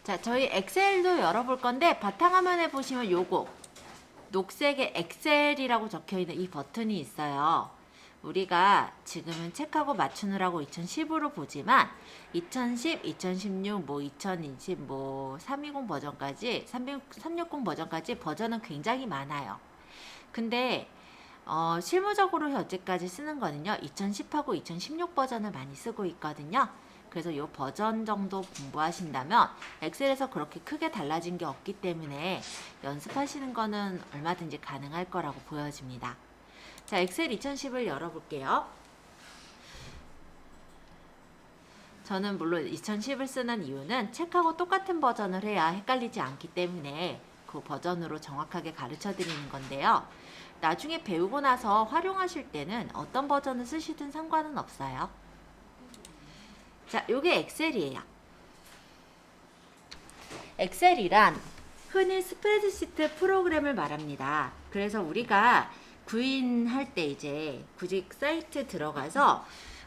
자, 저희 엑셀도 열어볼 건데 바탕화면에 보시면 요거 녹색의 엑셀이라고 적혀있는 이 버튼이 있어요. 우리가 지금은 책하고 맞추느라고 2010으로 보지만 2010, 2016, 뭐 2020, 뭐 320 버전까지 360 버전까지 버전은 굉장히 많아요. 근데 실무적으로 현재까지 쓰는 거는요 2010하고 2016 버전을 많이 쓰고 있거든요. 그래서 이 버전 정도 공부하신다면 엑셀에서 그렇게 크게 달라진 게 없기 때문에 연습하시는 거는 얼마든지 가능할 거라고 보여집니다. 자, 엑셀 2010을 열어볼게요. 저는 물론 2010을 쓰는 이유는 책하고 똑같은 버전을 해야 헷갈리지 않기 때문에 그 버전으로 정확하게 가르쳐 드리는 건데요. 나중에 배우고 나서 활용하실 때는 어떤 버전을 쓰시든 상관은 없어요. 자, 요게 엑셀이에요. 엑셀이란 흔히 스프레드시트 프로그램을 말합니다. 그래서 우리가 구인할 때 이제 구직 사이트 들어가서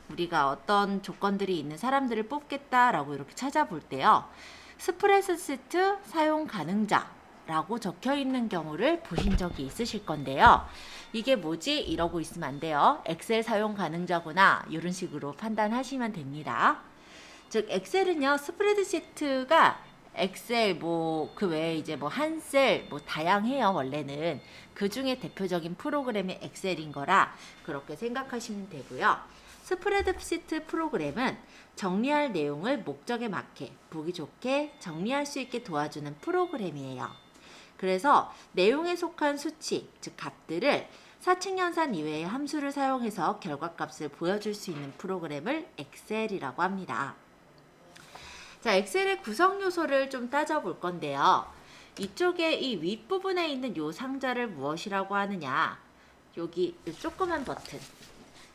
우리가 어떤 조건들이 있는 사람들을 뽑겠다라고 이렇게 찾아볼 때요. 스프레드시트 사용 가능자라고 적혀 있는 경우를 보신 적이 있으실 건데요. 이게 뭐지? 이러고 있으면 안 돼요. 엑셀 사용 가능자구나. 이런 식으로 판단하시면 됩니다. 즉 엑셀은요. 스프레드시트가 엑셀 뭐 그 외에 이제 뭐 한셀 뭐 다양해요. 원래는 그 중에 대표적인 프로그램이 엑셀인 거라 그렇게 생각하시면 되고요. 스프레드시트 프로그램은 정리할 내용을 목적에 맞게 보기 좋게 정리할 수 있게 도와주는 프로그램이에요. 그래서 내용에 속한 수치 즉 값들을 사칙 연산 이외의 함수를 사용해서 결과값을 보여줄 수 있는 프로그램을 엑셀이라고 합니다. 자, 엑셀의 구성 요소를 좀 따져볼 건데요. 이쪽에 이 윗부분에 있는 요 상자를 무엇이라고 하느냐. 여기 이 조그만 버튼.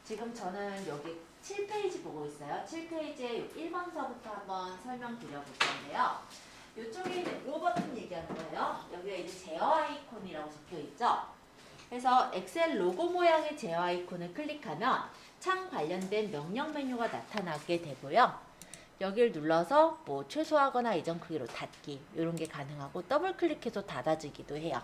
지금 저는 여기 7페이지 보고 있어요. 7페이지에 1번서부터 한번 설명드려 볼 건데요. 이쪽에 있는 이 버튼 얘기하는 거예요. 여기에 이제 제어 아이콘이라고 적혀 있죠. 그래서 엑셀 로고 모양의 제어 아이콘을 클릭하면 창 관련된 명령 메뉴가 나타나게 되고요. 여기를 눌러서 뭐 최소화하거나 이전 크기로 닫기 이런 게 가능하고 더블 클릭해서 닫아지기도 해요.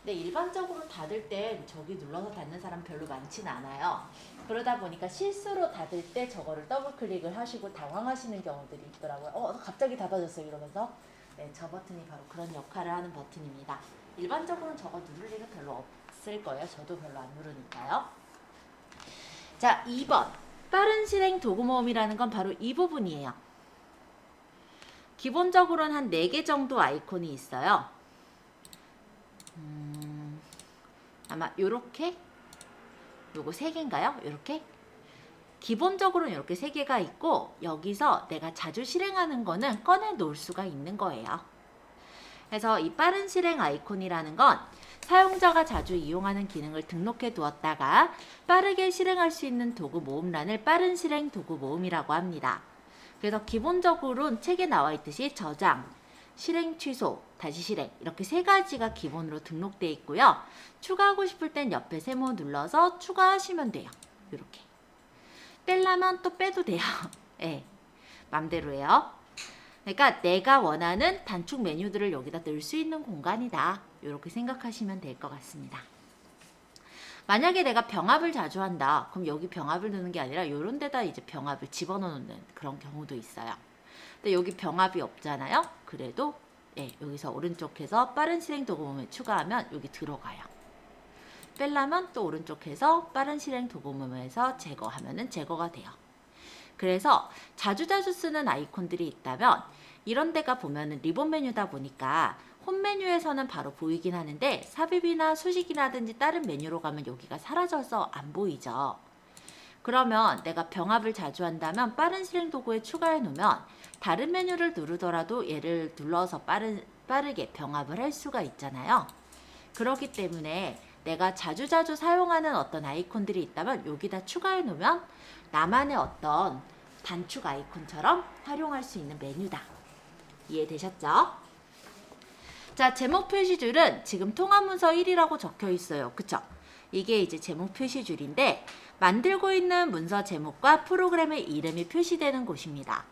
근데 일반적으로 닫을 때 저기 눌러서 닫는 사람 별로 많진 않아요. 그러다 보니까 실수로 닫을 때 저거를 더블 클릭을 하시고 당황하시는 경우들이 있더라고요. 갑자기 닫아졌어요 이러면서. 네, 저 버튼이 바로 그런 역할을 하는 버튼입니다. 일반적으로는 저거 누를 일은 별로 없을 거예요. 저도 별로 안 누르니까요. 자, 2번. 빠른 실행 도구 모음이라는 건 바로 이 부분이에요. 기본적으로는 한 4개 정도 아이콘이 있어요. 아마 요렇게 요거 3개인가요? 요렇게 기본적으로는 이렇게 3개가 있고 여기서 내가 자주 실행하는 거는 꺼내 놓을 수가 있는 거예요. 그래서 이 빠른 실행 아이콘이라는 건 사용자가 자주 이용하는 기능을 등록해 두었다가 빠르게 실행할 수 있는 도구 모음란을 빠른 실행 도구 모음이라고 합니다. 그래서 기본적으로는 책에 나와 있듯이 저장, 실행 취소, 다시 실행 이렇게 3가지가 기본으로 등록되어 있고요. 추가하고 싶을 땐 옆에 세모 눌러서 추가하시면 돼요. 이렇게. 빼려면 또 빼도 돼요. 네, 맘대로예요. 그러니까 내가 원하는 단축 메뉴들을 여기다 넣을 수 있는 공간이다. 이렇게 생각하시면 될 것 같습니다. 만약에 내가 병합을 자주 한다. 그럼 여기 병합을 넣는 게 아니라 이런 데다 이제 병합을 집어넣는 그런 경우도 있어요. 근데 여기 병합이 없잖아요. 그래도 여기서 오른쪽에서 빠른 실행 도구 모음에 추가하면 여기 들어가요. 빼려면 또 오른쪽에서 빠른 실행 도구 모음에서 제거하면은 제거가 돼요. 그래서 자주 쓰는 아이콘들이 있다면 이런 데가 보면은 리본 메뉴다 보니까 홈 메뉴에서는 바로 보이긴 하는데 삽입이나 수식이라든지 다른 메뉴로 가면 여기가 사라져서 안 보이죠. 그러면 내가 병합을 자주 한다면 빠른 실행 도구에 추가해 놓으면 다른 메뉴를 누르더라도 얘를 눌러서 빠르게 병합을 할 수가 있잖아요. 그렇기 때문에 내가 자주 사용하는 어떤 아이콘들이 있다면 여기다 추가해 놓으면 나만의 어떤 단축 아이콘처럼 활용할 수 있는 메뉴다. 이해되셨죠? 자, 제목 표시줄은 지금 통합문서 1이라고 적혀 있어요. 그쵸? 이게 이제 제목 표시줄인데 만들고 있는 문서 제목과 프로그램의 이름이 표시되는 곳입니다.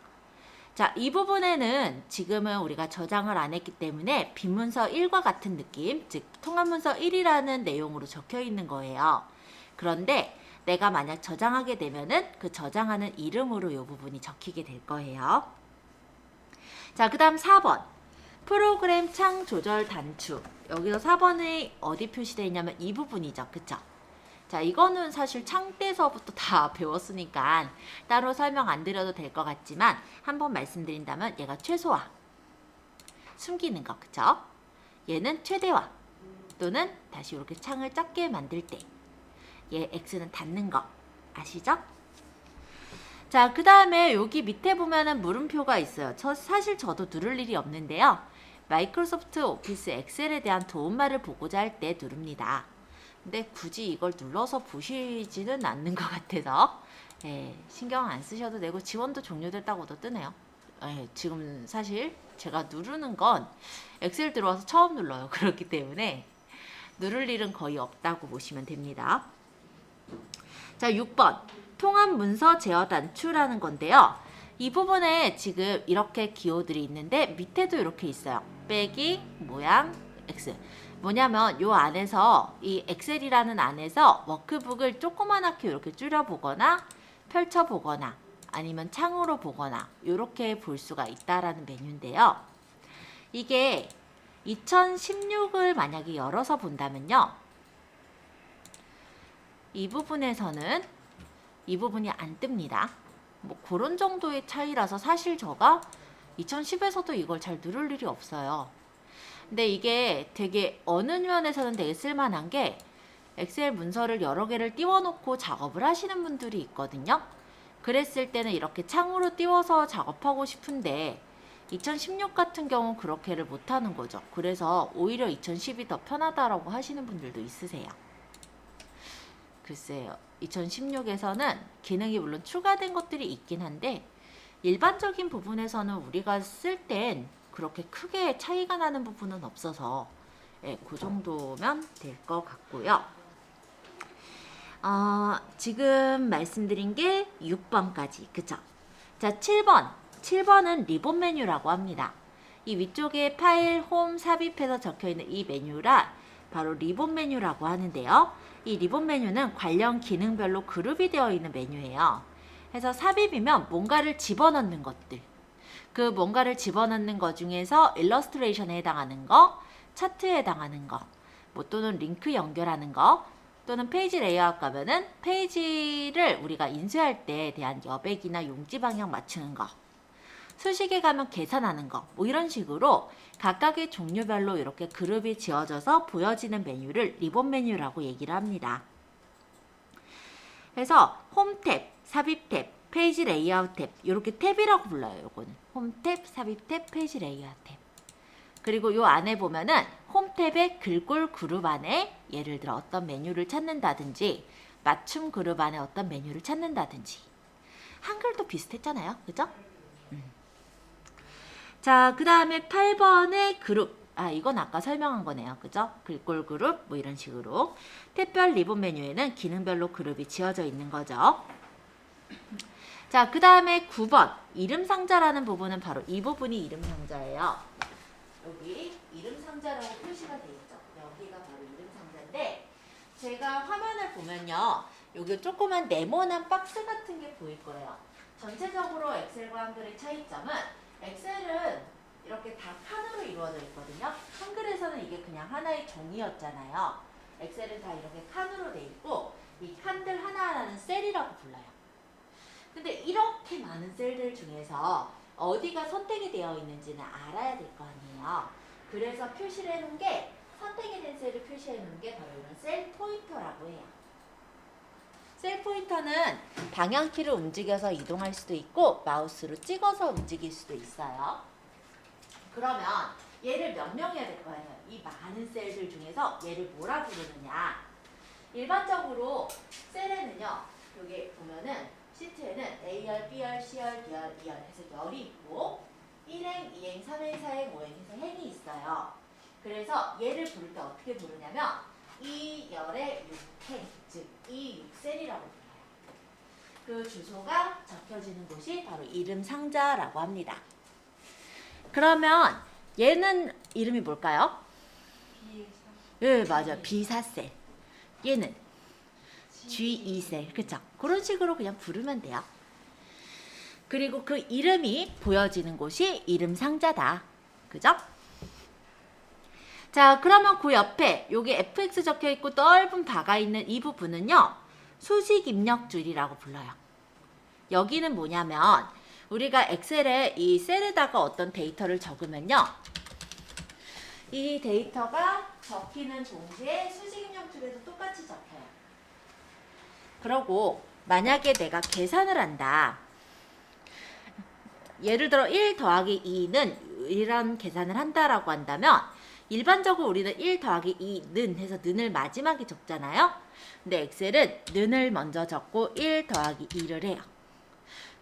자, 이 부분에는 지금은 우리가 저장을 안 했기 때문에 빈문서 1과 같은 느낌, 즉 통합문서 1이라는 내용으로 적혀 있는 거예요. 그런데 내가 만약 저장하게 되면은 그 저장하는 이름으로 이 부분이 적히게 될 거예요. 자, 그 다음 4번. 프로그램 창 조절 단추. 여기서 4번이 어디 표시되어 있냐면 이 부분이죠. 그쵸? 자, 이거는 사실 창 때서부터 다 배웠으니까 따로 설명 안 드려도 될 것 같지만 한번 말씀드린다면 얘가 최소화, 숨기는 거, 그쵸? 얘는 최대화 또는 다시 이렇게 창을 작게 만들 때 얘 X는 닫는 거 아시죠? 자, 그 다음에 여기 밑에 보면은 물음표가 있어요. 사실 저도 누를 일이 없는데요. 마이크로소프트 오피스 엑셀에 대한 도움말을 보고자 할 때 누릅니다. 근데 굳이 이걸 눌러서 보시지는 않는 것 같아서 신경 안 쓰셔도 되고 지원도 종료됐다고도 뜨네요. 지금 사실 제가 누르는 건 엑셀 들어와서 처음 눌러요. 그렇기 때문에 누를 일은 거의 없다고 보시면 됩니다. 자, 6번. 통합 문서 제어 단추라는 건데요. 이 부분에 지금 이렇게 기호들이 있는데 밑에도 이렇게 있어요. 빼기, 모양, X. 뭐냐면 요 안에서 이 엑셀이라는 안에서 워크북을 조그만하게 이렇게 줄여보거나 펼쳐보거나 아니면 창으로 보거나 이렇게 볼 수가 있다라는 메뉴인데요. 이게 2016을 만약에 열어서 본다면요. 이 부분에서는 이 부분이 안 뜹니다. 뭐 그런 정도의 차이라서 사실 제가 2010에서도 이걸 잘 누를 일이 없어요. 근데 이게 되게 어느 면에서는 되게 쓸만한 게 엑셀 문서를 여러 개를 띄워놓고 작업을 하시는 분들이 있거든요. 그랬을 때는 이렇게 창으로 띄워서 작업하고 싶은데 2016 같은 경우는 그렇게를 못하는 거죠. 그래서 오히려 2010이 더 편하다라고 하시는 분들도 있으세요. 글쎄요. 2016에서는 기능이 물론 추가된 것들이 있긴 한데 일반적인 부분에서는 우리가 쓸 땐 그렇게 크게 차이가 나는 부분은 없어서 그 정도면 될 것 같고요. 지금 말씀드린 게 6번까지, 그쵸? 자, 7번. 7번은 리본 메뉴라고 합니다. 이 위쪽에 파일, 홈, 삽입해서 적혀있는 이 메뉴라 바로 리본 메뉴라고 하는데요. 이 리본 메뉴는 관련 기능별로 그룹이 되어 있는 메뉴예요. 그래서 삽입이면 뭔가를 집어넣는 것들. 그 뭔가를 집어넣는 것 중에서 일러스트레이션에 해당하는 거, 차트에 해당하는 거, 뭐 또는 링크 연결하는 거, 또는 페이지 레이아웃 가면은 페이지를 우리가 인쇄할 때에 대한 여백이나 용지 방향 맞추는 거, 수식에 가면 계산하는 거, 뭐 이런 식으로 각각의 종류별로 이렇게 그룹이 지어져서 보여지는 메뉴를 리본 메뉴라고 얘기를 합니다. 그래서 홈 탭, 삽입 탭, 페이지 레이아웃 탭, 이렇게 탭이라고 불러요. 요거는 홈 탭, 삽입 탭, 페이지 레이아웃 탭. 그리고 요 안에 보면은 홈 탭의 글꼴 그룹 안에 예를 들어 어떤 메뉴를 찾는다든지 맞춤 그룹 안에 어떤 메뉴를 찾는다든지 한글도 비슷했잖아요. 그죠? 자, 그 다음에 8번의 그룹. 이건 아까 설명한 거네요. 그죠? 글꼴 그룹, 뭐 이런 식으로. 탭별 리본 메뉴에는 기능별로 그룹이 지어져 있는 거죠. 자, 그 다음에 9번. 이름 상자라는 부분은 바로 이 부분이 이름 상자예요. 여기 이름 상자라고 표시가 되어 있죠. 여기가 바로 이름 상자인데, 제가 화면을 보면요. 여기 조그만 네모난 박스 같은 게 보일 거예요. 전체적으로 엑셀과 한글의 차이점은 엑셀은 이렇게 다 칸으로 이루어져 있거든요. 한글에서는 이게 그냥 하나의 종이였잖아요. 엑셀은 다 이렇게 칸으로 돼 있고 이 칸들 하나하나는 셀이라고 불러요. 근데 이렇게 많은 셀들 중에서 어디가 선택이 되어 있는지는 알아야 될 거 아니에요. 그래서 표시를 해놓은 게 선택이 된 셀을 표시해 놓은 게 바로 이런 셀 포인터라고 해요. 셀 포인터는 방향키를 움직여서 이동할 수도 있고 마우스로 찍어서 움직일 수도 있어요. 그러면 얘를 명명해야 될 거 아니에요. 이 많은 셀들 중에서 얘를 뭐라 부르느냐. 일반적으로 셀에는요. 여기 보면은 시트에는 A열, B열, C열, D열, E열 해서 열이 있고 1행, 2행, 3행, 4행, 5행 해서 행이 있어요. 그래서 얘를 부를 때 어떻게 부르냐면 이 열의 6행, 즉 이 6셀이라고 불러요. 그 주소가 적혀지는 곳이 바로 이름 상자라고 합니다. 그러면 얘는 이름이 뭘까요? 예, 맞아요. B4셀. 얘는 G2셀. 그쵸? 그런 식으로 그냥 부르면 돼요. 그리고 그 이름이 보여지는 곳이 이름 상자다. 그죠? 자, 그러면 그 옆에 여기 fx 적혀 있고 넓은 바가 있는 이 부분은요. 수식 입력줄이라고 불러요. 여기는 뭐냐면 우리가 엑셀에 이 셀에다가 어떤 데이터를 적으면요. 이 데이터가 적히는 동시에 수식 입력줄에도 똑같이 적혀요. 그러고 만약에 내가 계산을 한다. 예를 들어 1 더하기 2는 이런 계산을 한다라고 한다면 일반적으로 우리는 1 더하기 2는 해서 는을 마지막에 적잖아요. 근데 엑셀은 는을 먼저 적고 1 더하기 2를 해요.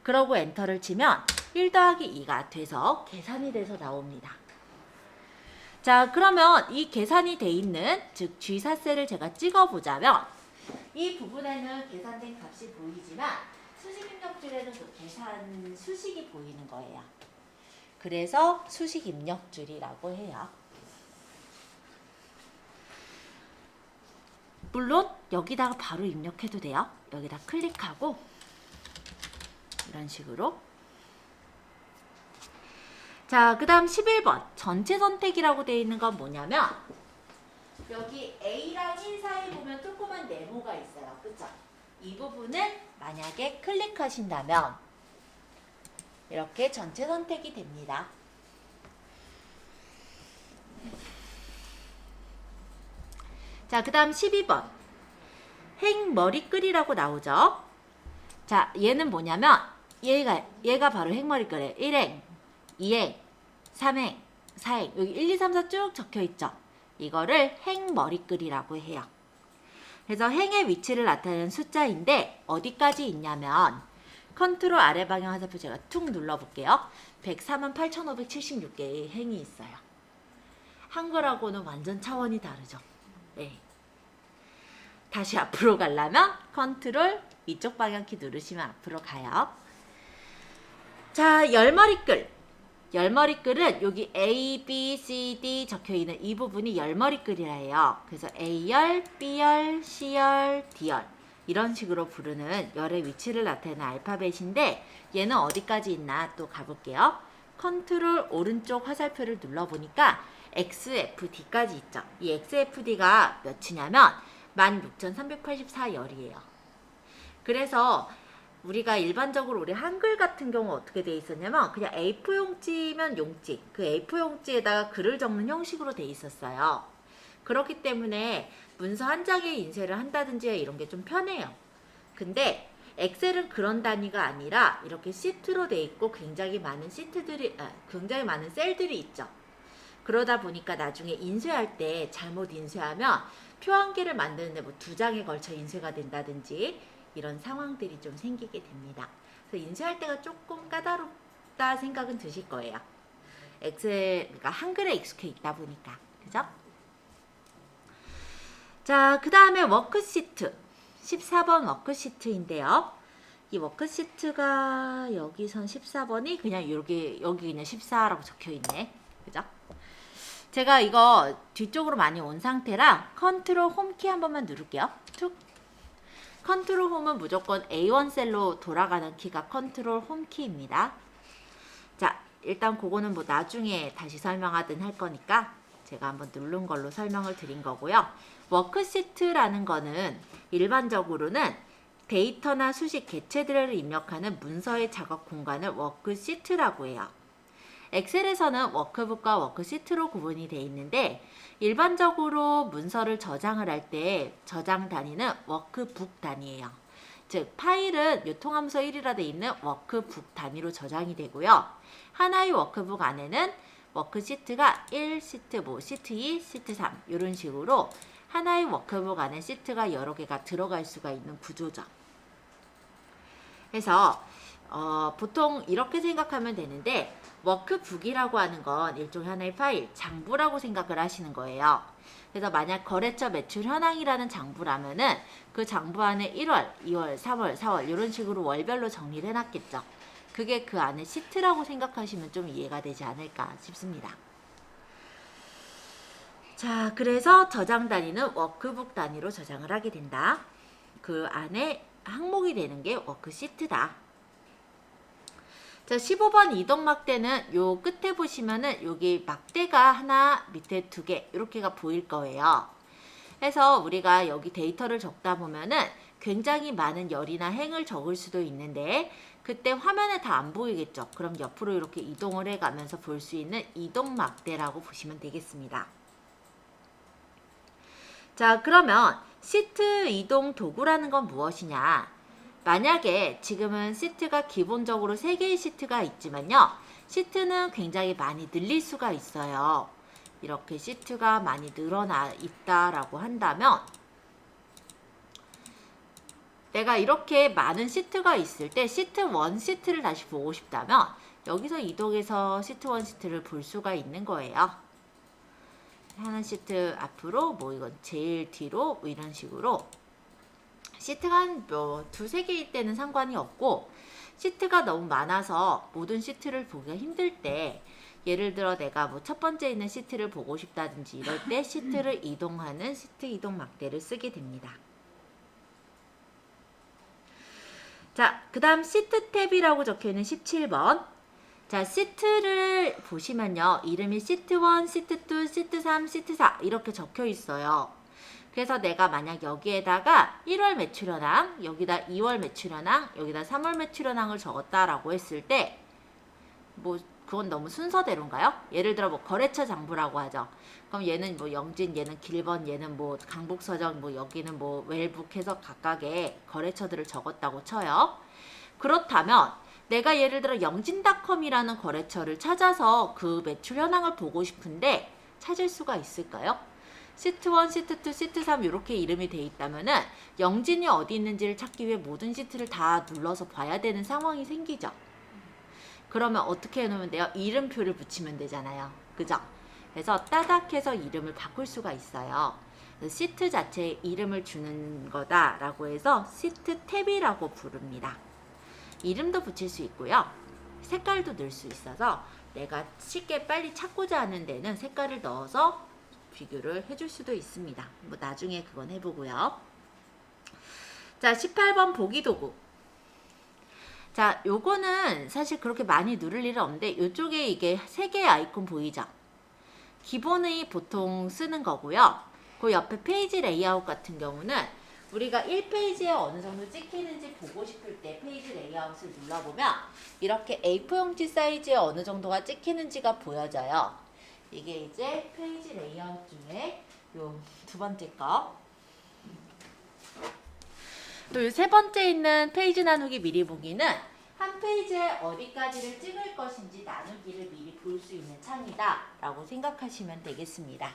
그러고 엔터를 치면 1 더하기 2가 돼서 계산이 돼서 나옵니다. 자, 그러면 이 계산이 돼 있는 즉 G4셀을 제가 찍어보자면 이 부분에는 계산된 값이 보이지만 수식 입력줄에는 그 계산 수식이 보이는 거예요. 그래서 수식 입력줄이라고 해요. 물론 여기다가 바로 입력해도 돼요. 여기다 클릭하고 이런 식으로. 자, 그 다음 11번 전체 선택이라고 되어 있는 건 뭐냐면 여기 A랑 1 사이 보면 조그만 네모가 있어요. 그쵸? 이 부분을 만약에 클릭하신다면 이렇게 전체 선택이 됩니다. 자, 그 다음 12번 행머리끌이라고 나오죠. 자, 얘는 뭐냐면 얘가 바로 행머리끌이에요. 1행, 2행, 3행, 4행 여기 1, 2, 3, 4 쭉 적혀있죠. 이거를 행머리끌이라고 해요. 그래서 행의 위치를 나타내는 숫자인데 어디까지 있냐면 컨트롤 아래 방향 화살표 제가 툭 눌러볼게요. 148,576개의 행이 있어요. 한글하고는 완전 차원이 다르죠. 네. 다시 앞으로 가려면 컨트롤 이쪽 방향키 누르시면 앞으로 가요. 자, 열머리끌. 열머리끌은 여기 A, B, C, D 적혀있는 이 부분이 열머리끌이라 해요. 그래서 A열, B열, C열, D열 이런 식으로 부르는 열의 위치를 나타내는 알파벳인데 얘는 어디까지 있나 또 가볼게요. 컨트롤 오른쪽 화살표를 눌러보니까 XFD까지 있죠. 이 XFD가 몇이냐면 16,384열이에요. 그래서 우리가 일반적으로 우리 한글 같은 경우 어떻게 돼 있었냐면 그냥 A4용지면 용지, 그 A4용지에다가 글을 적는 형식으로 돼 있었어요. 그렇기 때문에 문서 한 장에 인쇄를 한다든지 이런 게 좀 편해요. 근데 엑셀은 그런 단위가 아니라 이렇게 시트로 돼 있고 굉장히 많은 셀들이 있죠. 그러다 보니까 나중에 인쇄할 때 잘못 인쇄하면 표 한 개를 만드는데 뭐 2장에 걸쳐 인쇄가 된다든지 이런 상황들이 좀 생기게 됩니다. 그래서 인쇄할 때가 조금 까다롭다 생각은 드실 거예요. 그러니까 한글에 익숙해 있다 보니까. 그죠? 자, 그 다음에 워크시트. 14번 워크시트인데요. 이 워크시트가 여기선 14번이 그냥 여기 그냥 14라고 적혀 있네. 그죠? 제가 이거 뒤쪽으로 많이 온 상태라 컨트롤 홈키 한 번만 누를게요. 툭. 컨트롤 홈은 무조건 A1 셀로 돌아가는 키가 컨트롤 홈키입니다. 자, 일단 그거는 뭐 나중에 다시 설명하든 할 거니까 제가 한번 누른 걸로 설명을 드린 거고요. 워크시트라는 거는 일반적으로는 데이터나 수식 개체들을 입력하는 문서의 작업 공간을 워크시트라고 해요. 엑셀에서는 워크북과 워크시트로 구분이 되어 있는데 일반적으로 문서를 저장을 할 때 저장 단위는 워크북 단위예요. 즉 파일은 요통함수 1이라 되어 있는 워크북 단위로 저장이 되고요. 하나의 워크북 안에는 워크시트가 1, 시트 뭐 시트 2, 시트 3 이런 식으로 하나의 워크북 안에 시트가 여러 개가 들어갈 수가 있는 구조죠. 그래서 보통 이렇게 생각하면 되는데 워크북이라고 하는 건 일종의 하나의 파일, 장부라고 생각을 하시는 거예요. 그래서 만약 거래처 매출 현황이라는 장부라면은 그 장부 안에 1월, 2월, 3월, 4월 이런 식으로 월별로 정리를 해놨겠죠. 그게 그 안에 시트라고 생각하시면 좀 이해가 되지 않을까 싶습니다. 자, 그래서 저장 단위는 워크북 단위로 저장을 하게 된다. 그 안에 항목이 되는 게 워크시트다. 자, 15번 이동 막대는 요 끝에 보시면은 여기 막대가 하나, 밑에 두 개 이렇게가 보일 거예요. 그래서 우리가 여기 데이터를 적다 보면은 굉장히 많은 열이나 행을 적을 수도 있는데 그때 화면에 다 안 보이겠죠. 그럼 옆으로 이렇게 이동을 해가면서 볼 수 있는 이동 막대라고 보시면 되겠습니다. 자, 그러면 시트 이동 도구라는 건 무엇이냐? 만약에 지금은 시트가 기본적으로 3개의 시트가 있지만요. 시트는 굉장히 많이 늘릴 수가 있어요. 이렇게 시트가 많이 늘어나 있다라고 한다면 내가 이렇게 많은 시트가 있을 때 시트 1 시트를 다시 보고 싶다면 여기서 이동해서 시트 1 시트를 볼 수가 있는 거예요. 하는 시트 앞으로 뭐 이건 제일 뒤로 뭐 이런 식으로 시트가 한 뭐 두세 개일 때는 상관이 없고 시트가 너무 많아서 모든 시트를 보기가 힘들 때 예를 들어 내가 뭐 첫 번째 있는 시트를 보고 싶다든지 이럴 때 시트를 이동하는 시트 이동 막대를 쓰게 됩니다. 자, 그 다음 시트 탭이라고 적혀있는 17번. 자, 시트를 보시면요. 이름이 시트 1, 시트 2, 시트 3, 시트 4 이렇게 적혀 있어요. 그래서 내가 만약 여기에다가 1월 매출현황, 여기다 2월 매출현황, 여기다 3월 매출현황을 적었다라고 했을 때 뭐 그건 너무 순서대로인가요? 예를 들어 뭐 거래처 장부라고 하죠. 그럼 얘는 뭐 영진, 얘는 길번, 얘는 뭐 강북서적, 뭐 여기는 뭐 웰북 해서 각각의 거래처들을 적었다고 쳐요. 그렇다면 내가 예를 들어 영진닷컴이라는 거래처를 찾아서 그 매출 현황을 보고 싶은데 찾을 수가 있을까요? 시트 1, 시트 2, 시트 3 이렇게 이름이 돼 있다면은 영진이 어디 있는지를 찾기 위해 모든 시트를 다 눌러서 봐야 되는 상황이 생기죠. 그러면 어떻게 해놓으면 돼요? 이름표를 붙이면 되잖아요. 그죠? 그래서 따닥해서 이름을 바꿀 수가 있어요. 시트 자체에 이름을 주는 거다라고 해서 시트 탭이라고 부릅니다. 이름도 붙일 수 있고요. 색깔도 넣을 수 있어서 내가 쉽게 빨리 찾고자 하는 데는 색깔을 넣어서 비교를 해줄 수도 있습니다. 뭐 나중에 그건 해보고요. 자, 18번 보기도구. 자, 요거는 사실 그렇게 많이 누를 일은 없는데 이쪽에 이게 3개의 아이콘 보이죠? 기본의 보통 쓰는 거고요. 그 옆에 페이지 레이아웃 같은 경우는 우리가 1페이지에 어느 정도 찍히는지 보고 싶을 때 페이지 레이아웃을 눌러보면 이렇게 A4 용지 사이즈에 어느 정도가 찍히는지가 보여져요. 이게 이제 페이지 레이아웃 중에 요 두 번째 거. 또 이 세 번째 있는 페이지 나누기 미리 보기는 한 페이지에 어디까지를 찍을 것인지 나누기를 미리 볼 수 있는 창이다 라고 생각하시면 되겠습니다.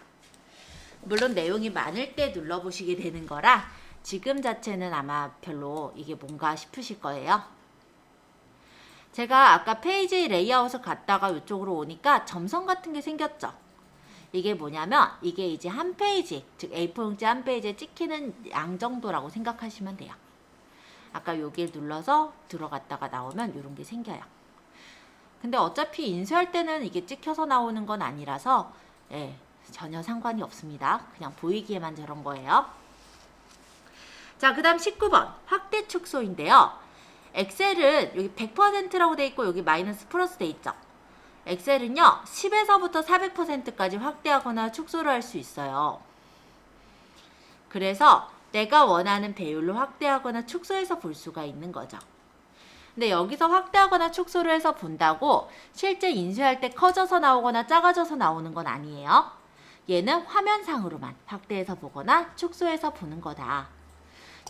물론 내용이 많을 때 눌러보시게 되는 거라 지금 자체는 아마 별로 이게 뭔가 싶으실 거예요. 제가 아까 페이지 레이아웃을 갔다가 이쪽으로 오니까 점선 같은 게 생겼죠. 이게 뭐냐면 이게 이제 한 페이지, 즉 A4 용지 한 페이지에 찍히는 양 정도라고 생각하시면 돼요. 아까 여기를 눌러서 들어갔다가 나오면 이런 게 생겨요. 근데 어차피 인쇄할 때는 이게 찍혀서 나오는 건 아니라서 전혀 상관이 없습니다. 그냥 보이기에만 저런 거예요. 자, 그 다음 19번 확대 축소인데요. 엑셀은 여기 100%라고 돼 있고 여기 마이너스 플러스 돼 있죠. 엑셀은요 10에서부터 400%까지 확대하거나 축소를 할 수 있어요. 그래서 내가 원하는 배율로 확대하거나 축소해서 볼 수가 있는 거죠. 근데 여기서 확대하거나 축소를 해서 본다고 실제 인쇄할 때 커져서 나오거나 작아져서 나오는 건 아니에요. 얘는 화면상으로만 확대해서 보거나 축소해서 보는 거다.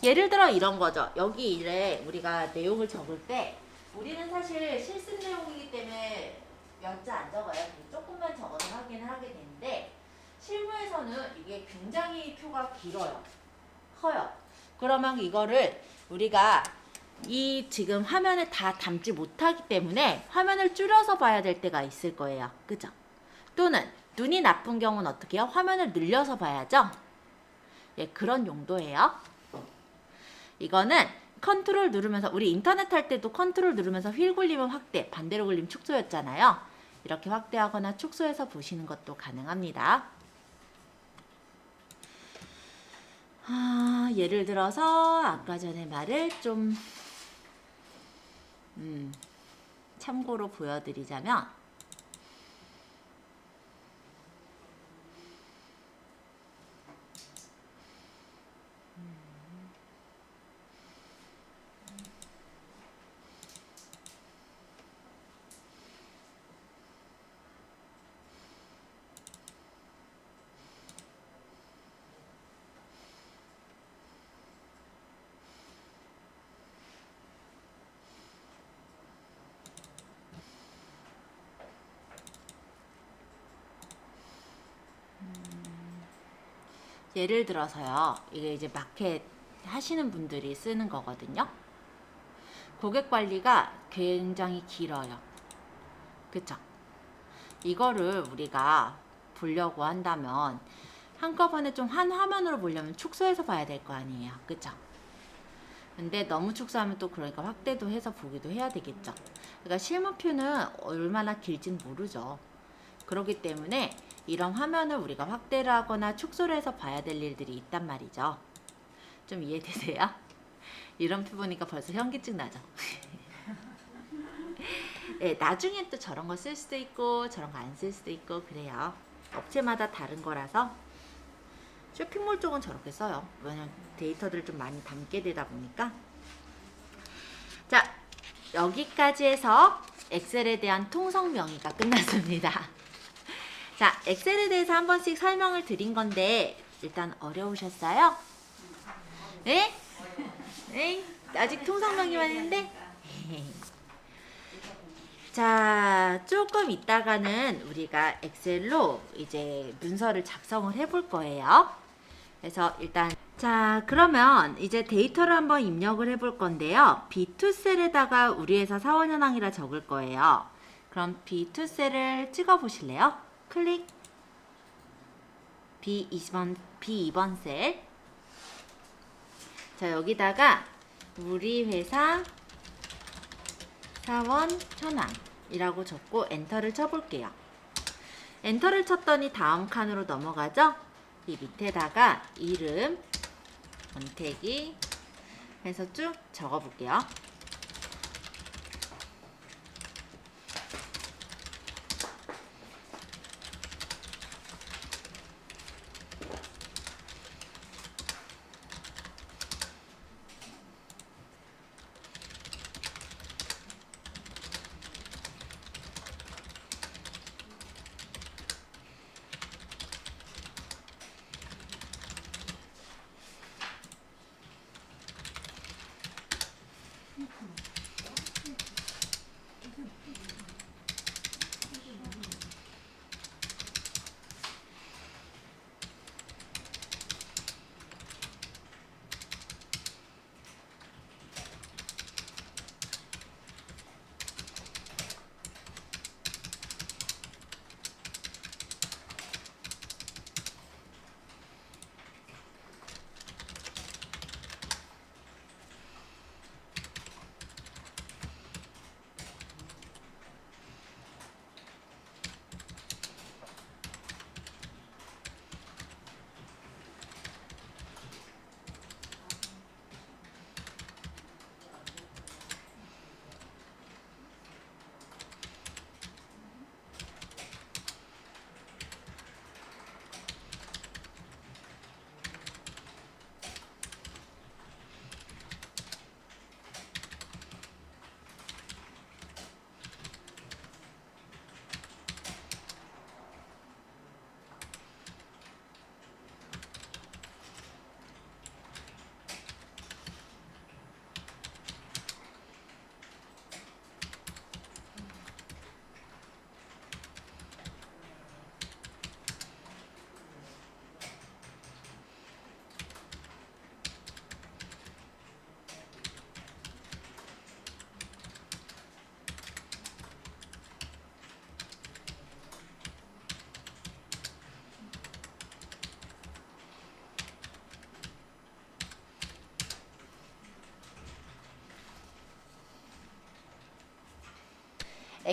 예를 들어 이런 거죠. 여기 이래 우리가 내용을 적을 때 우리는 사실 실습 내용이기 때문에 몇 자 안 적어요. 조금만 적어서 확인을 하게 되는데 실무에서는 이게 굉장히 표가 길어요. 커요. 그러면 이거를 우리가 이 지금 화면에 다 담지 못하기 때문에 화면을 줄여서 봐야 될 때가 있을 거예요. 그죠? 또는 눈이 나쁜 경우는 어떻게 해요? 화면을 늘려서 봐야죠. 예, 그런 용도예요. 이거는 컨트롤 누르면서 우리 인터넷 할 때도 컨트롤 누르면서 휠 굴리면 확대, 반대로 굴리면 축소였잖아요. 이렇게 확대하거나 축소해서 보시는 것도 가능합니다. 예를 들어서 아까 전에 말을 좀 참고로 보여드리자면 예를 들어서요. 이게 이제 마켓 하시는 분들이 쓰는 거거든요. 고객 관리가 굉장히 길어요. 그쵸? 이거를 우리가 보려고 한다면 한꺼번에 좀 한 화면으로 보려면 축소해서 봐야 될 거 아니에요. 그쵸? 근데 너무 축소하면 또 그러니까 확대도 해서 보기도 해야 되겠죠. 그러니까 실무표는 얼마나 길진 모르죠. 그렇기 때문에 이런 화면을 우리가 확대를 하거나 축소를 해서 봐야 될 일들이 있단 말이죠. 좀 이해되세요? 이런 표 보니까 벌써 현기증 나죠? 네, 나중에 또 저런 거 쓸 수도 있고 저런 거 안 쓸 수도 있고 그래요. 업체마다 다른 거라서 쇼핑몰 쪽은 저렇게 써요. 왜냐면 데이터들을 좀 많이 담게 되다 보니까. 자, 여기까지 해서 엑셀에 대한 통성 명의가 끝났습니다. 자, 엑셀에 대해서 한 번씩 설명을 드린 건데 일단 어려우셨어요? 네? 네? 아직 통성 명의만 했는데? 자, 조금 있다가는 우리가 엑셀로 이제 문서를 작성을 해볼 거예요. 그래서 일단 자, 그러면 이제 데이터를 한번 입력을 해볼 건데요. B2셀에다가 우리 회사 사원 현황이라 적을 거예요. 그럼 B2셀을 찍어 보실래요? 클릭. B2번 셀. 자, 여기다가 우리 회사 사원 현황이라고 적고 엔터를 쳐볼게요. 엔터를 쳤더니 다음 칸으로 넘어가죠? 이 밑에다가 이름, 권태기 해서 쭉 적어볼게요.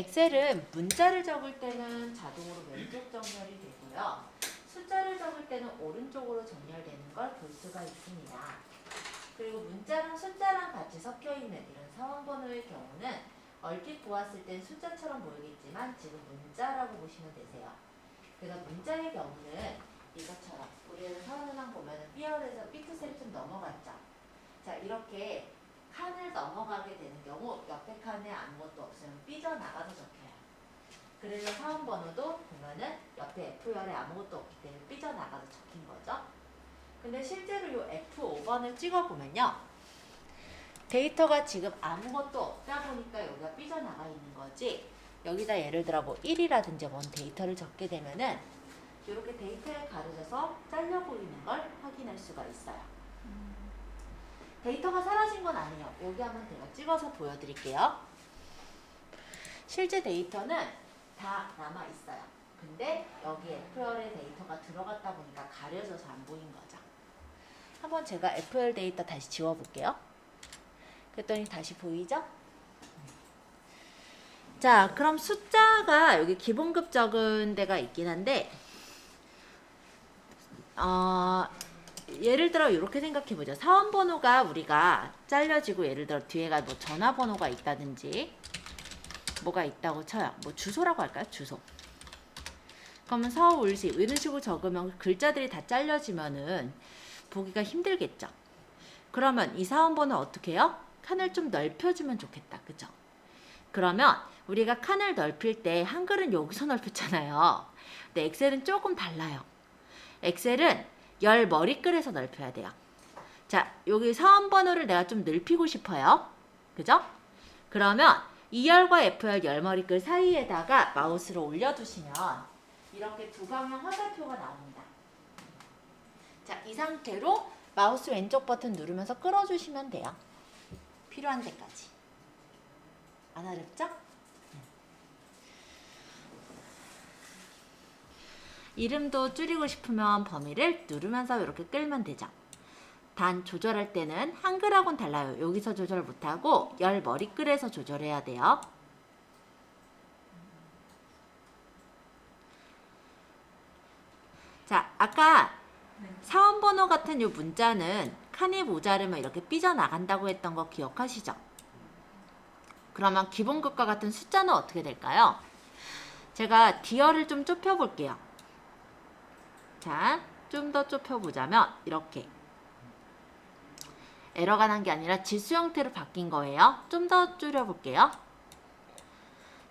엑셀은 문자를 적을 때는 자동으로 왼쪽 정렬이 되고요. 숫자를 적을 때는 오른쪽으로 정렬되는 걸 볼 수가 있습니다. 그리고 문자랑 숫자랑 같이 섞여 있는 이런 사원번호의 경우는 얼핏 보았을 땐 숫자처럼 보이겠지만 지금 문자라고 보시면 되세요. 그래서 문자의 경우는 이것처럼 우리는 사원은행 보면 B열에서 B투셀이 좀 넘어갔죠. 자, 이렇게 칸을 넘어가게 되는 경우 옆에 칸에 아무것도 없으면 삐져나가서 적혀요. 그래서 사원번호도 보면은 옆에 F열에 아무것도 없기 때문에 삐져나가서 적힌 거죠. 근데 실제로 이 F5번을 찍어보면요. 데이터가 지금 아무것도 없다 보니까 여기가 삐져나가 있는 거지. 여기다 예를 들어 뭐 1이라든지 뭔 데이터를 적게 되면은 이렇게 데이터에 가려져서 잘려 보이는 걸 확인할 수가 있어요. 데이터가 사라진 건 아니에요. 여기 한번 제가 찍어서 보여드릴게요. 실제 데이터는 다 남아 있어요. 근데 여기 F열의 데이터가 들어갔다 보니까 가려져서 안 보인 거죠. 한번 제가 F열 데이터 다시 지워볼게요. 그랬더니 다시 보이죠? 자, 그럼 숫자가 여기 기본급 적은 데가 있긴 한데 예를 들어 이렇게 생각해보죠. 사원번호가 우리가 잘려지고 예를 들어 뒤에가 뭐 전화번호가 있다든지 뭐가 있다고 쳐요. 뭐 주소라고 할까요? 주소. 그러면 서울시 이런 식으로 적으면 글자들이 다 잘려지면은 보기가 힘들겠죠. 그러면 이 사원번호 어떻게 해요? 칸을 좀 넓혀주면 좋겠다. 그죠? 그러면 우리가 칸을 넓힐 때 한글은 여기서 넓혔잖아요. 근데 엑셀은 조금 달라요. 엑셀은 열 머리글에서 넓혀야 돼요. 자, 여기 사원번호를 내가 좀 넓히고 싶어요. 그죠? 그러면 E열과 F열 열 머리글 사이에다가 마우스를 올려두시면 이렇게 두 방향 화살표가 나옵니다. 자, 이 상태로 마우스 왼쪽 버튼 누르면서 끌어주시면 돼요. 필요한 데까지. 안 어렵죠? 이름도 줄이고 싶으면 범위를 누르면서 이렇게 끌면 되죠. 단 조절할 때는 한글하고는 달라요. 여기서 조절 못하고 열 머리글에서 조절해야 돼요. 자, 아까 사원번호 같은 이 문자는 칸이 모자르면 이렇게 삐져나간다고 했던 거 기억하시죠? 그러면 기본급과 같은 숫자는 어떻게 될까요? 제가 D열을 좀 좁혀볼게요. 자, 좀 더 좁혀보자면 이렇게 에러가 난 게 아니라 지수 형태로 바뀐 거예요. 좀 더 줄여볼게요.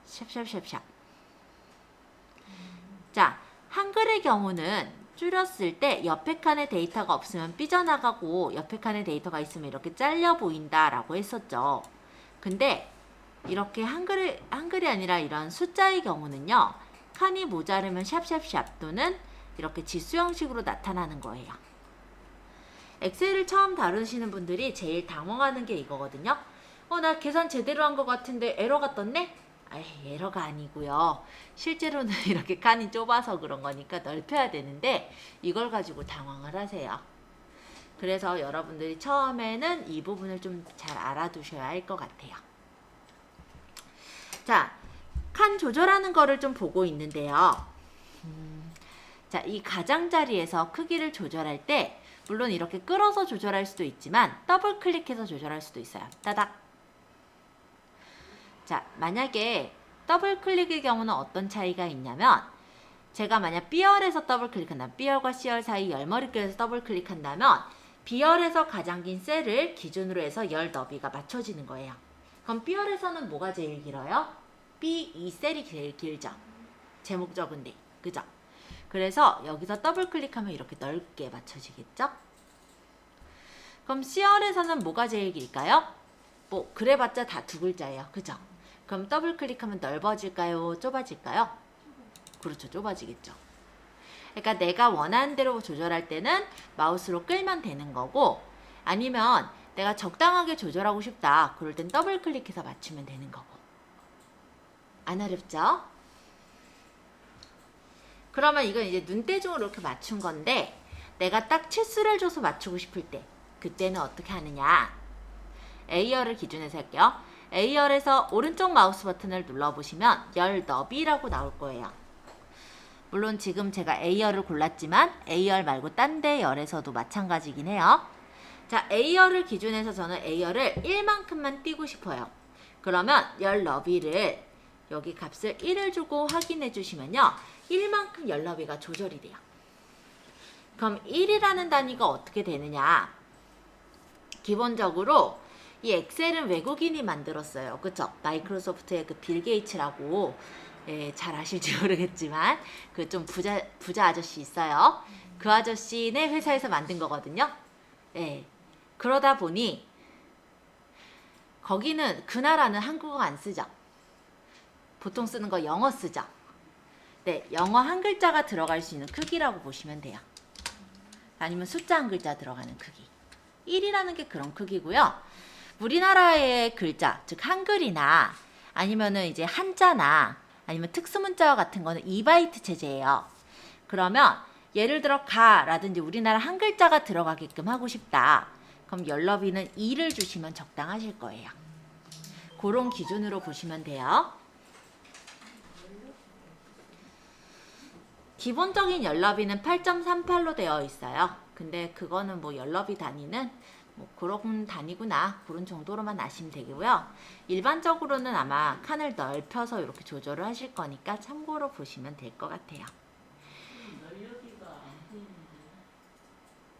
샵샵샵샵. 자, 한글의 경우는 줄였을 때 옆에 칸에 데이터가 없으면 삐져나가고 옆에 칸에 데이터가 있으면 이렇게 잘려 보인다라고 했었죠. 근데 이렇게 한글이 아니라 이런 숫자의 경우는요. 칸이 모자르면 샵샵샵 또는 이렇게 지수 형식으로 나타나는 거예요. 엑셀을 처음 다루시는 분들이 제일 당황하는 게 이거거든요. 나 계산 제대로 한 것 같은데 에러가 떴네? 아이, 에러가 아니고요. 실제로는 이렇게 칸이 좁아서 그런 거니까 넓혀야 되는데 이걸 가지고 당황을 하세요. 그래서 여러분들이 처음에는 이 부분을 좀 잘 알아두셔야 할 것 같아요. 자, 칸 조절하는 거를 좀 보고 있는데요. 자, 이 가장자리에서 크기를 조절할 때 물론 이렇게 끌어서 조절할 수도 있지만 더블 클릭해서 조절할 수도 있어요. 따닥. 자, 만약에 더블 클릭의 경우는 어떤 차이가 있냐면 제가 만약 B열에서 더블 클릭한다면 B열과 C열 사이 열머리글에서 더블 클릭한다면 B열에서 가장 긴 셀을 기준으로 해서 열 너비가 맞춰지는 거예요. 그럼 B열에서는 뭐가 제일 길어요? B, 이 셀이 제일 길죠. 제목 적은데. 그죠? 그래서 여기서 더블 클릭하면 이렇게 넓게 맞춰지겠죠? 그럼 C열에서는 뭐가 제일 길까요? 뭐 그래봤자 다 두 글자예요. 그죠? 그럼 더블 클릭하면 넓어질까요? 좁아질까요? 그렇죠. 좁아지겠죠. 그러니까 내가 원하는 대로 조절할 때는 마우스로 끌면 되는 거고 아니면 내가 적당하게 조절하고 싶다. 그럴 땐 더블 클릭해서 맞추면 되는 거고. 안 어렵죠? 그러면 이건 이제 눈대중으로 이렇게 맞춘 건데 내가 딱 치수를 줘서 맞추고 싶을 때 그때는 어떻게 하느냐? A열을 기준해서 할게요. A열에서 오른쪽 마우스 버튼을 눌러보시면 열 너비라고 나올 거예요. 물론 지금 제가 A열을 골랐지만 A열 말고 딴 데 열에서도 마찬가지긴 해요. 자, A열을 기준해서 저는 A열을 1만큼만 띄고 싶어요. 그러면 열 너비를 여기 값을 1을 주고 확인해 주시면요. 1만큼 열 너비가 조절이 돼요. 그럼 1이라는 단위가 어떻게 되느냐? 기본적으로 이 엑셀은 외국인이 만들었어요. 그쵸? 마이크로소프트의 그 빌 게이츠라고 잘 아실지 모르겠지만 그 좀 부자 아저씨 있어요. 그 아저씨네 회사에서 만든 거거든요. 예. 그러다 보니 거기는 그 나라는 한국어 안 쓰죠. 보통 쓰는 거 영어 쓰죠. 네, 영어 한 글자가 들어갈 수 있는 크기라고 보시면 돼요. 아니면 숫자 한 글자 들어가는 크기. 1이라는 게 그런 크기고요. 우리나라의 글자, 즉 한글이나 아니면은 이제 한자나 아니면 특수문자와 같은 거는 2바이트 체제예요. 그러면 예를 들어 가라든지 우리나라 한 글자가 들어가게끔 하고 싶다. 그럼 열 너비는 2를 주시면 적당하실 거예요. 그런 기준으로 보시면 돼요. 기본적인 열 너비는 8.38로 되어 있어요. 근데 그거는 뭐 열 너비 단위는 뭐 그런 단위구나 그런 정도로만 아시면 되고요. 일반적으로는 아마 칸을 넓혀서 이렇게 조절을 하실 거니까 참고로 보시면 될 것 같아요.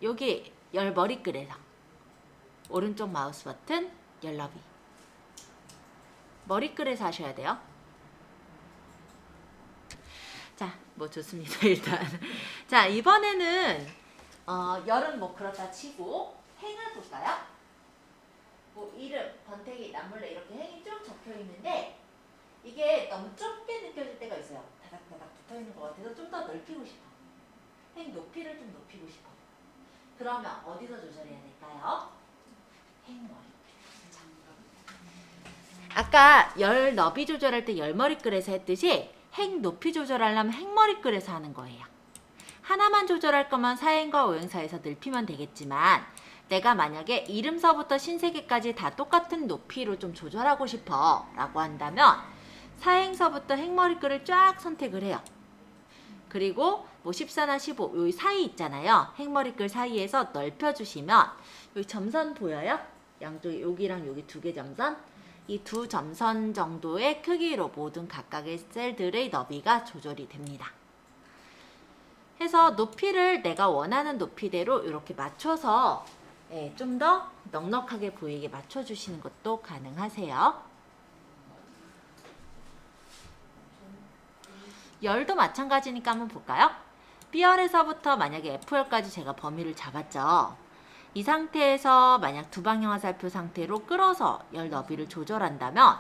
여기 열 머리글에서 오른쪽 마우스 버튼 열 너비 머리글에서 하셔야 돼요. 자, 뭐 좋습니다. 일단 자, 이번에는 열은 뭐 그렇다 치고 행을 볼까요? 뭐 이름, 권태기, 남몰래 이렇게 행이 쭉 적혀 있는데 이게 너무 좁게 느껴질 때가 있어요. 다닥다닥 붙어 있는 것 같아서 좀 더 넓히고 싶어. 행 높이를 좀 높이고 싶어. 그러면 어디서 조절해야 될까요? 행 머리. 아까 열 너비 조절할 때 열 머리글에서 했듯이 행 높이 조절하려면 행 머리글에서 하는 거예요. 하나만 조절할 거면 사행과 오행사에서 넓히면 되겠지만 내가 만약에 이름서부터 신세계까지 다 똑같은 높이로 좀 조절하고 싶어 라고 한다면 사행서부터 행머리글을 쫙 선택을 해요. 그리고 뭐 14나 15 여기 사이 있잖아요. 행머리글 사이에서 넓혀주시면 여기 점선 보여요? 양쪽에 여기랑 여기 두 개 점선 이 두 점선 정도의 크기로 모든 각각의 셀들의 너비가 조절이 됩니다. 해서 높이를 내가 원하는 높이대로 이렇게 맞춰서 좀 더 넉넉하게 보이게 맞춰주시는 것도 가능하세요. 열도 마찬가지니까 한번 볼까요? B열에서부터 만약에 F열까지 제가 범위를 잡았죠. 이 상태에서 만약 두 방향 화살표 상태로 끌어서 열 너비를 조절한다면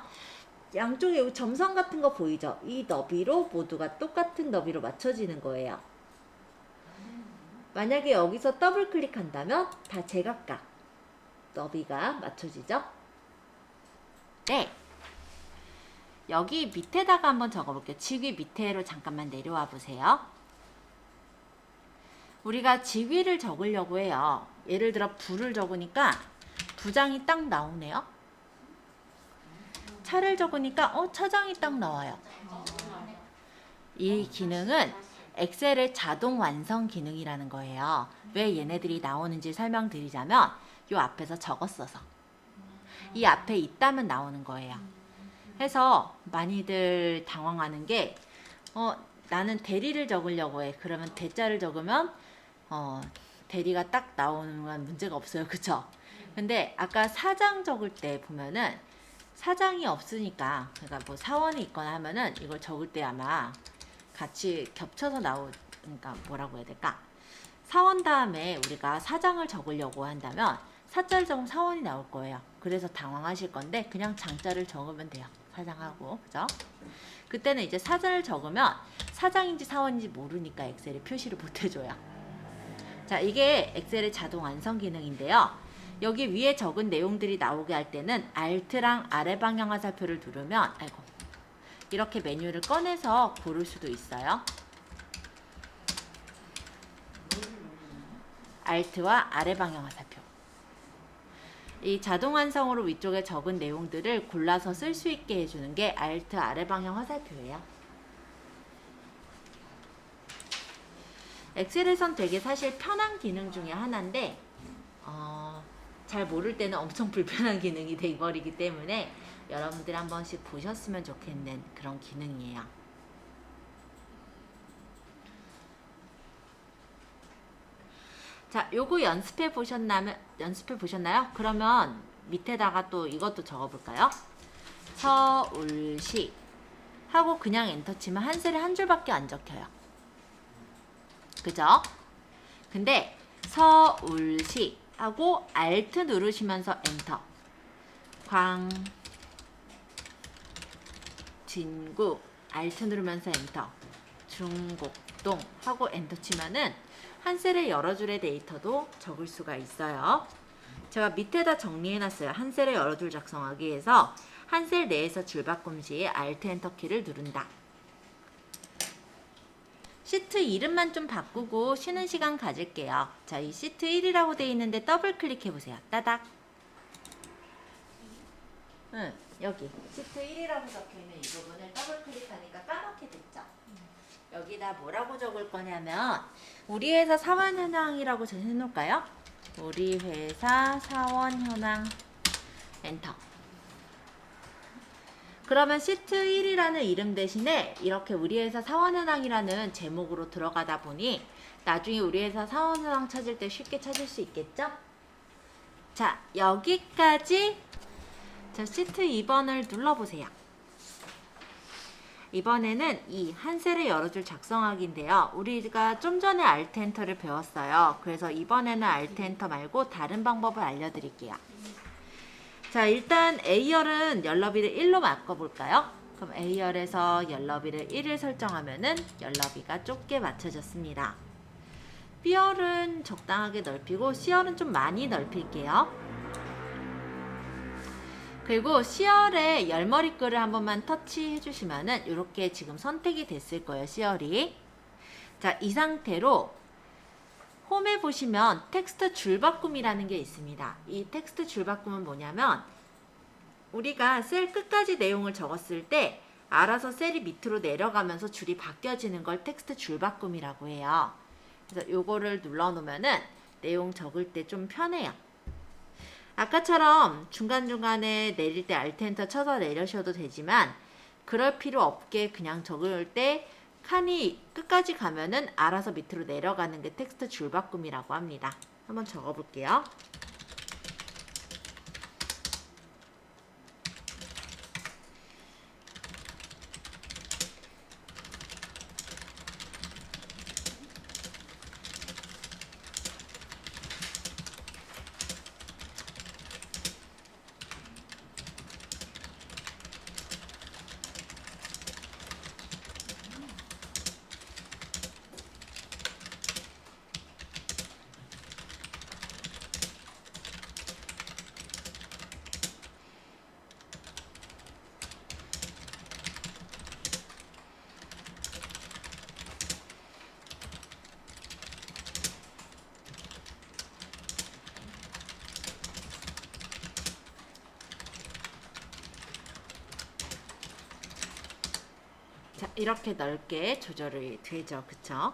양쪽에 점선 같은 거 보이죠? 이 너비로 모두가 똑같은 너비로 맞춰지는 거예요. 만약에 여기서 더블 클릭한다면 다 제각각 너비가 맞춰지죠? 네. 여기 밑에다가 한번 적어볼게요. 직위 밑에로 잠깐만 내려와 보세요. 우리가 직위를 적으려고 해요. 예를 들어 부를 적으니까 부장이 딱 나오네요. 차를 적으니까 차장이 딱 나와요. 이 기능은 엑셀의 자동 완성 기능이라는 거예요. 왜 얘네들이 나오는지 설명드리자면 이 앞에서 적었어서 이 앞에 있다면 나오는 거예요. 해서 많이들 당황하는 게 나는 대리를 적으려고 해. 그러면 대자를 적으면 대리가 딱 나오는 건 문제가 없어요. 그쵸? 근데 아까 사장 적을 때 보면은 사장이 없으니까 그러니까 뭐 사원이 있거나 하면은 이걸 적을 때 아마 같이 겹쳐서 나오니까 뭐라고 해야 될까? 사원 다음에 우리가 사장을 적으려고 한다면 사자를 적으면 사원이 나올 거예요. 그래서 당황하실 건데 그냥 장자를 적으면 돼요. 사장하고 그죠? 그때는 이제 사자를 적으면 사장인지 사원인지 모르니까 엑셀에 표시를 못 해줘요. 자, 이게 엑셀의 자동 완성 기능인데요. 여기 위에 적은 내용들이 나오게 할 때는 Alt랑 아래 방향 화살표를 누르면 이렇게 메뉴를 꺼내서 고를 수도 있어요. Alt와 아래 방향 화살표. 이 자동 완성으로 위쪽에 적은 내용들을 골라서 쓸 수 있게 해주는 게 Alt 아래 방향 화살표예요. 엑셀에선 되게 사실 편한 기능 중에 하나인데 잘 모를 때는 엄청 불편한 기능이 돼버리기 때문에 여러분들 한 번씩 보셨으면 좋겠는 그런 기능이에요. 자, 요거 연습해 보셨나요? 그러면 밑에다가 또 이것도 적어볼까요? 서울시 하고 그냥 엔터 치면 한 셀에 한 줄밖에 안 적혀요. 그죠? 근데 서울시 하고 Alt 누르시면서 엔터. 진구 Alt 누르면서 엔터. 중곡동 하고 엔터 치면은 한 셀에 여러 줄의 데이터도 적을 수가 있어요. 제가 밑에다 정리해놨어요. 한 셀에 여러 줄 작성하기 위해서 한 셀 내에서 줄 바꿈 시에 Alt 엔터 키를 누른다. 시트 이름만 좀 바꾸고 쉬는 시간 가질게요. 자, 이 시트 1이라고 되어 있는데 더블 클릭해보세요. 따닥. 여기 시트 1이라고 적혀있는 이 부분을 더블 클릭하니까 까맣게 됐죠? 여기다 뭐라고 적을 거냐면 우리 회사 사원 현황이라고 해놓을까요? 우리 회사 사원 현황 엔터. 그러면 시트 1이라는 이름 대신에 이렇게 우리 회사 사원 현황이라는 제목으로 들어가다 보니 나중에 우리 회사 사원 현황 찾을 때 쉽게 찾을 수 있겠죠? 자, 여기까지 자, 시트 2번을 눌러보세요. 이번에는 이 한 셀에 여러 줄 작성하기인데요. 우리가 좀 전에 Alt 엔터를 배웠어요. 그래서 이번에는 Alt 엔터 말고 다른 방법을 알려드릴게요. 자, 일단 A열은 열너비를 1로 바꿔볼까요? 그럼 A열에서 열너비를 1을 설정하면은 열너비가 좁게 맞춰졌습니다. B열은 적당하게 넓히고 C열은 좀 많이 넓힐게요. 그리고 C열의 열머리글을 한 번만 터치해 주시면은 이렇게 지금 선택이 됐을 거예요. C열이. 자, 이 상태로 홈에 보시면 텍스트 줄바꿈이라는 게 있습니다. 이 텍스트 줄바꿈은 뭐냐면 우리가 셀 끝까지 내용을 적었을 때 알아서 셀이 밑으로 내려가면서 줄이 바뀌어지는 걸 텍스트 줄바꿈이라고 해요. 그래서 요거를 눌러놓으면은 내용 적을 때 좀 편해요. 아까처럼 중간중간에 내릴 때 Alt 엔터 쳐서 내려셔도 되지만 그럴 필요 없게 그냥 적을 때 칸이 끝까지 가면은 알아서 밑으로 내려가는 게 텍스트 줄바꿈이라고 합니다. 한번 적어볼게요. 자, 이렇게 넓게 조절이 되죠. 그쵸?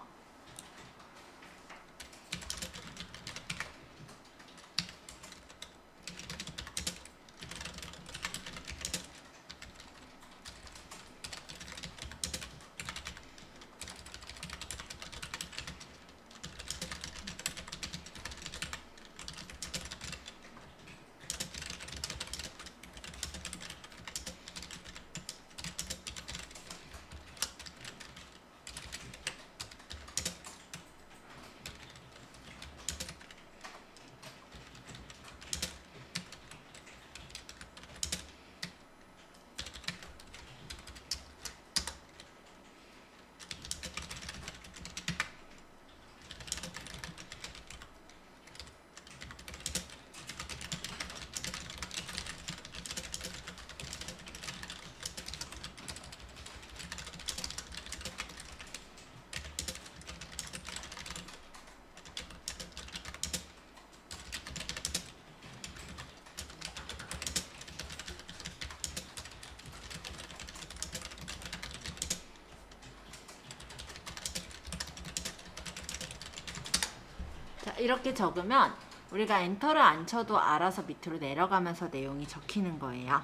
자, 이렇게 적으면 우리가 엔터를 안 쳐도 알아서 밑으로 내려가면서 내용이 적히는 거예요.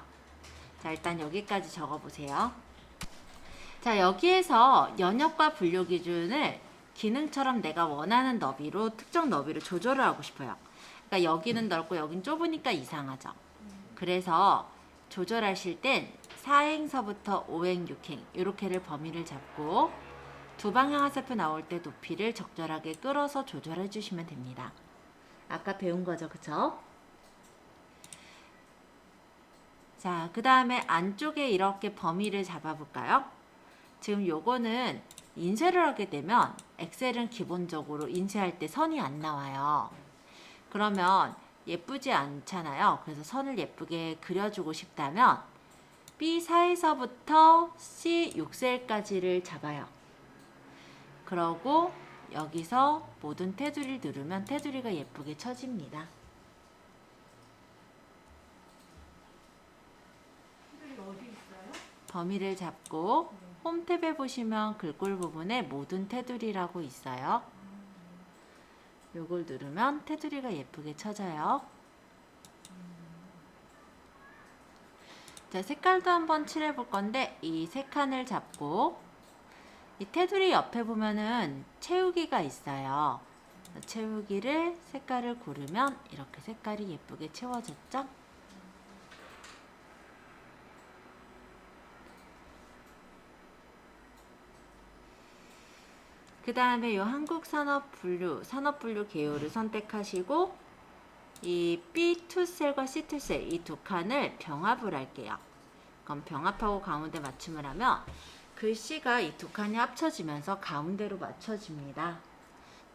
자, 일단 여기까지 적어보세요. 자, 여기에서 연역과 분류 기준을 기능처럼 내가 원하는 너비로 특정 너비로 조절을 하고 싶어요. 그러니까 여기는 넓고 여긴 좁으니까 이상하죠. 그래서 조절하실 땐 4행서부터 5행, 6행 이렇게를 범위를 잡고 두 방향 화살표 나올 때 높이를 적절하게 끌어서 조절해 주시면 됩니다. 아까 배운 거죠, 그쵸? 자, 그 다음에 안쪽에 이렇게 범위를 잡아볼까요? 지금 요거는 인쇄를 하게 되면 엑셀은 기본적으로 인쇄할 때 선이 안 나와요. 그러면 예쁘지 않잖아요. 그래서 선을 예쁘게 그려주고 싶다면 B4에서부터 C6셀까지를 잡아요. 그러고 여기서 모든 테두리를 누르면 테두리가 예쁘게 쳐집니다. 어디 있어요? 범위를 잡고 홈 탭에 보시면 글꼴 부분에 모든 테두리라고 있어요. 요걸 누르면 테두리가 예쁘게 쳐져요. 자, 색깔도 한번 칠해 볼 건데 이 세 칸을 잡고 이 테두리 옆에 보면은 채우기가 있어요. 채우기를 색깔을 고르면 이렇게 색깔이 예쁘게 채워졌죠? 그 다음에 이 산업분류 계열을 선택하시고 이 B2셀과 C2셀 이 두 칸을 병합을 할게요. 그럼 병합하고 가운데 맞춤을 하면 글씨가 이 두 칸이 합쳐지면서 가운데로 맞춰집니다.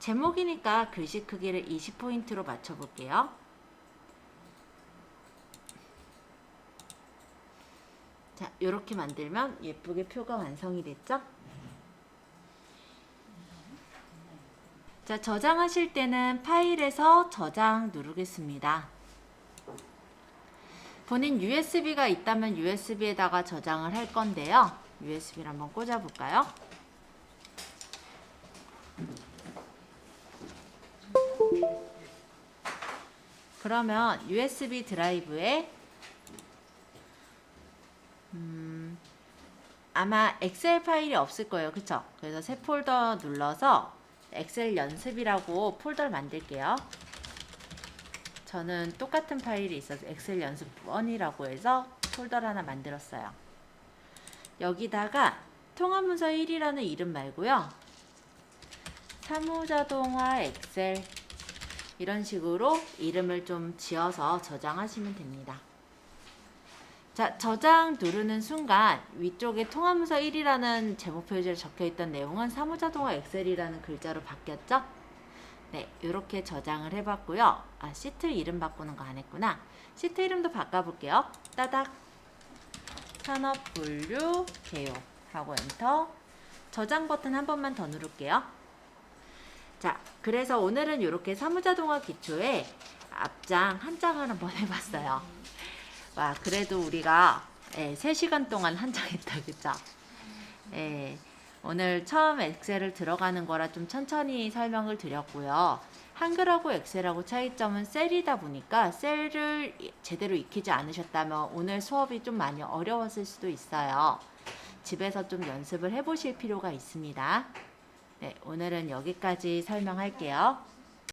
제목이니까 글씨 크기를 20포인트로 맞춰볼게요. 자, 이렇게 만들면 예쁘게 표가 완성이 됐죠? 자, 저장하실 때는 파일에서 저장 누르겠습니다. 본인 USB가 있다면 USB에다가 저장을 할 건데요. USB를 한번 꽂아 볼까요? 그러면 USB 드라이브에 아마 엑셀 파일이 없을 거예요. 그쵸? 그래서 새 폴더 눌러서 엑셀 연습이라고 폴더를 만들게요. 저는 똑같은 파일이 있어서 엑셀 연습 1이라고 해서 폴더를 하나 만들었어요. 여기다가 통합문서 1이라는 이름 말고요. 사무자동화 엑셀 이런 식으로 이름을 좀 지어서 저장하시면 됩니다. 자, 저장 누르는 순간 위쪽에 통합문서 1이라는 제목 표지에 적혀있던 내용은 사무자동화 엑셀이라는 글자로 바뀌었죠? 네, 이렇게 저장을 해봤고요. 아, 시트 이름 바꾸는 거 안 했구나. 시트 이름도 바꿔볼게요. 따닥 산업분류 개요 하고 엔터. 저장 버튼 한 번만 더 누를게요. 자, 그래서 오늘은 이렇게 사무자동화 기초에 앞장 한 장을 한번 해봤어요. 와, 그래도 우리가 3시간 동안 한 장 했다, 그죠? 오늘 처음 엑셀을 들어가는 거라 좀 천천히 설명을 드렸고요. 한글하고 엑셀하고 차이점은 셀이다 보니까 셀을 제대로 익히지 않으셨다면 오늘 수업이 좀 많이 어려웠을 수도 있어요. 집에서 좀 연습을 해보실 필요가 있습니다. 네, 오늘은 여기까지 설명할게요.